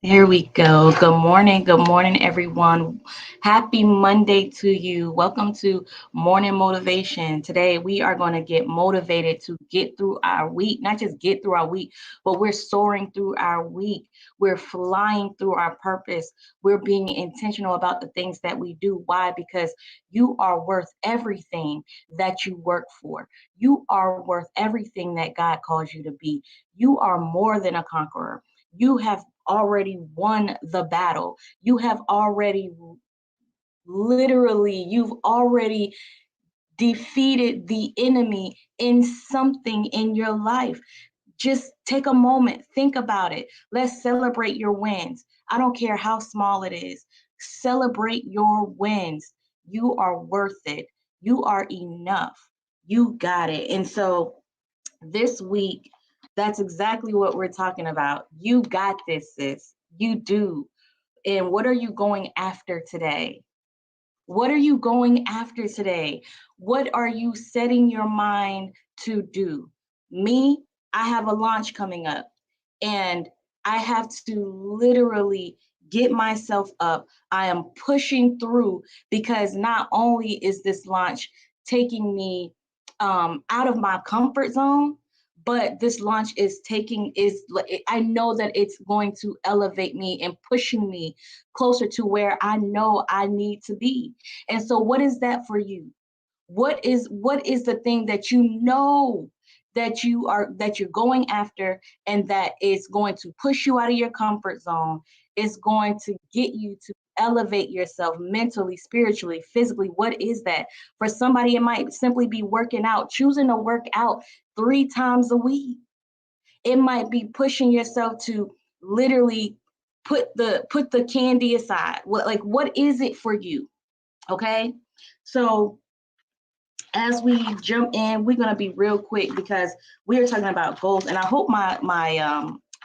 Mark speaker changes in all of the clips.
Speaker 1: Here we go. Good morning. Good morning, everyone. Happy Monday to you. Welcome to Morning Motivation. Today, we are going to get motivated to get through our week, not just get through our week, but we're soaring through our week. We're flying through our purpose. We're being intentional about the things that we do. Why? Because you are worth everything that you work for. You are worth everything that God calls you to be. You are more than a conqueror. You have already won the battle. You have already you've already defeated the enemy in something in your life. Just take a moment, think about it. Let's celebrate your wins. I don't care how small it is. Celebrate your wins. You are worth it. You are enough. You got it. And so this week, that's exactly what we're talking about. You got this, sis. You do. And what are you going after today? What are you going after today? What are you setting your mind to do? Me, I have a launch coming up and I have to literally get myself up. I am pushing through because not only is this launch taking me out of my comfort zone, but this launch is I know that it's going to elevate me and pushing me closer to where I know I need to be. And so what is that for you? What is the thing that you know that you're going after and that is going to push you out of your comfort zone? It's going to get you to elevate yourself mentally, spiritually, physically. What is that? For somebody, it might simply be working out, choosing to work out 3 times a week. It might be pushing yourself to literally put the candy aside. What is it for you? Okay. So as we jump in, we're gonna be real quick because we are talking about goals, and I hope my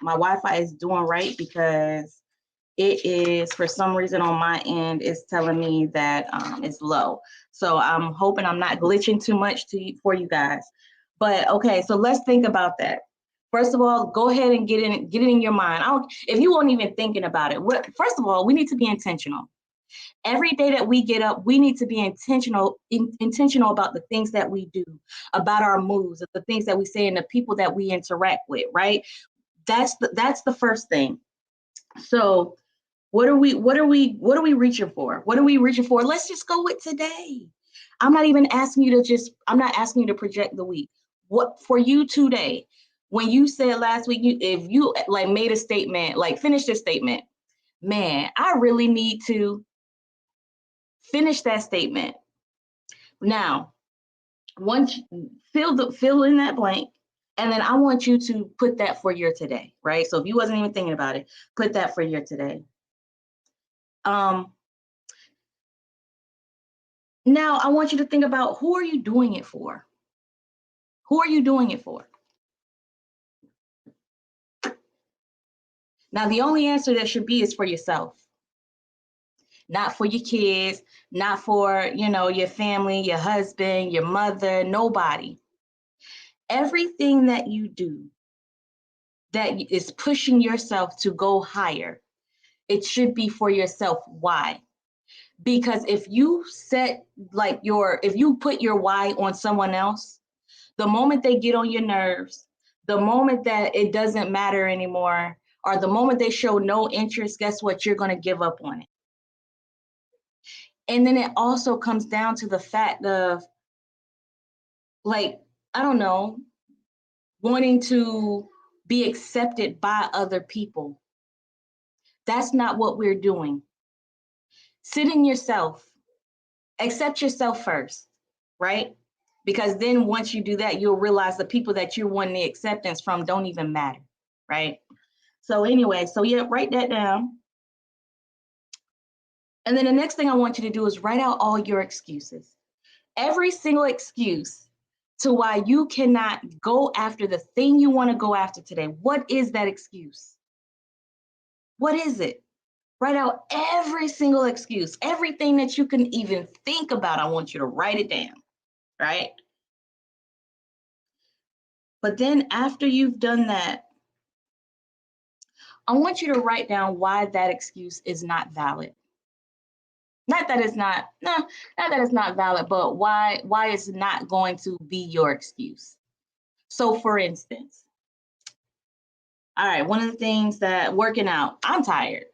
Speaker 1: Wi-Fi is doing right because it is for some reason on my end is telling me that it's low. So I'm hoping I'm not glitching too much for you guys. But okay, so let's think about that. First of all, go ahead and get it in your mind. If you weren't even thinking about it. First of all, we need to be intentional. Every day that we get up, we need to be intentional about the things that we do, about our moves, the things that we say, and the people that we interact with. Right? That's the first thing. So what are we reaching for? What are we reaching for? Let's just go with today. I'm not asking you to project the week. What for you today? When you said last week, if you like made a statement, like finish this statement, man, I really need to finish that statement. Now, once fill in that blank, and then I want you to put that for your today, right? So if you wasn't even thinking about it, put that for your today. Um, Now I want you to think about, who are you doing it for? Who are you doing it for? Now the only answer that should be is for yourself, not for your kids, not for, your family, your husband, your mother, nobody. Everything that you do that is pushing yourself to go higher, it should be for yourself. Why? Because if you if you put your why on someone else, the moment they get on your nerves, the moment that it doesn't matter anymore, or the moment they show no interest, guess what? You're going to give up on it. And then it also comes down to the fact of, like, I don't know, wanting to be accepted by other people. That's not what we're doing. Sit in yourself, accept yourself first, right? Because then once you do that, you'll realize the people that you're wanting the acceptance from don't even matter, right? So anyway, so yeah, write that down. And then the next thing I want you to do is write out all your excuses. Every single excuse to why you cannot go after the thing you want to go after today. What is that excuse? What is it? Write out every single excuse, everything that you can even think about. I want you to write it down, right? But then after you've done that, I want you to write down why that excuse is not valid. Not that it's not, no, not that it's not valid, but why it's not going to be your excuse. So for instance, all right, one of the things that working out, I'm tired.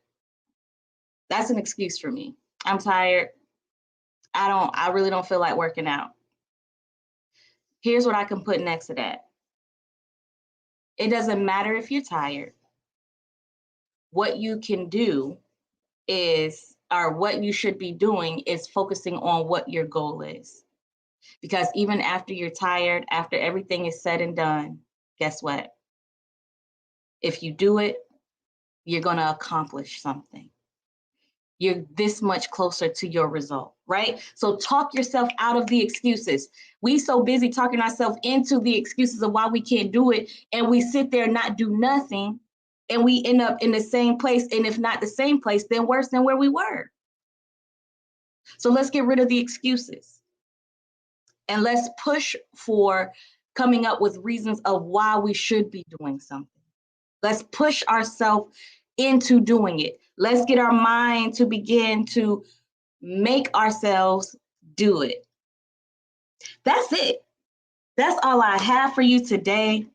Speaker 1: That's an excuse for me. I'm tired. I really don't feel like working out. Here's what I can put next to that. It doesn't matter if you're tired. What you can do is, or what you should be doing is focusing on what your goal is. Because even after you're tired, after everything is said and done, guess what? If you do it, you're going to accomplish something. You're this much closer to your result, right? So talk yourself out of the excuses. We so busy talking ourselves into the excuses of why we can't do it, and we sit there and not do nothing, and we end up in the same place, and if not the same place, then worse than where we were. So let's get rid of the excuses, and let's push for coming up with reasons of why we should be doing something. Let's push ourselves into doing it. Let's get our mind to begin to make ourselves do it. That's it. That's all I have for you today.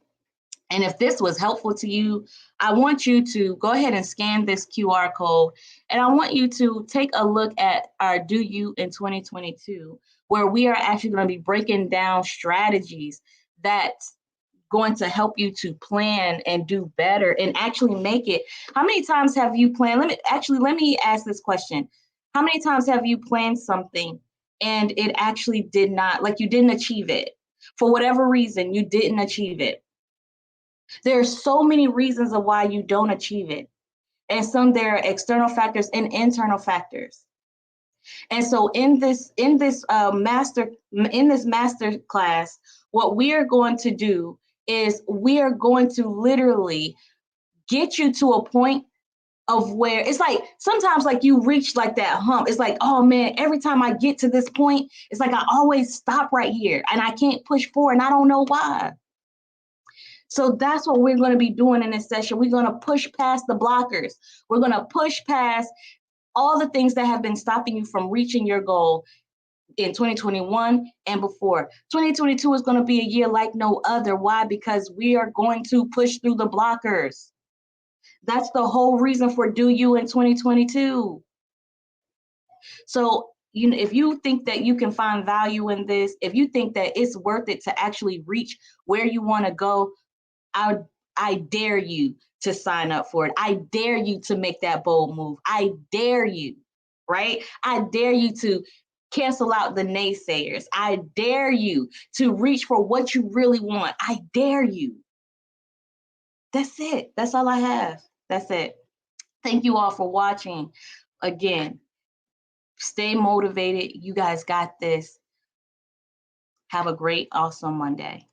Speaker 1: And if this was helpful to you, I want you to go ahead and scan this QR code. And I want you to take a look at our Do You in 2022, where we are actually going to be breaking down strategies that's going to help you to plan and do better and actually make it. How many times have you planned? Let me ask this question. How many times have you planned something and it actually did not, like you didn't achieve it? For whatever reason, you didn't achieve it. There are so many reasons of why you don't achieve it. And some there are external factors and internal factors. And so in this master class, what we are going to do is we are going to literally get you to a point of where it's like sometimes like you reach like that hump. It's like, oh man, every time I get to this point, it's like I always stop right here and I can't push forward and I don't know why. So that's what we're going to be doing in this session. We're going to push past the blockers. We're going to push past all the things that have been stopping you from reaching your goal in 2021 and before. 2022 is going to be a year like no other. Why? Because we are going to push through the blockers. That's the whole reason for Do You in 2022. So, if you think that you can find value in this, if you think that it's worth it to actually reach where you want to go, I dare you to sign up for it. I dare you to make that bold move. I dare you, right? I dare you to cancel out the naysayers. I dare you to reach for what you really want. I dare you. That's it. That's all I have. That's it. Thank you all for watching. Again, stay motivated. You guys got this. Have a great, awesome Monday.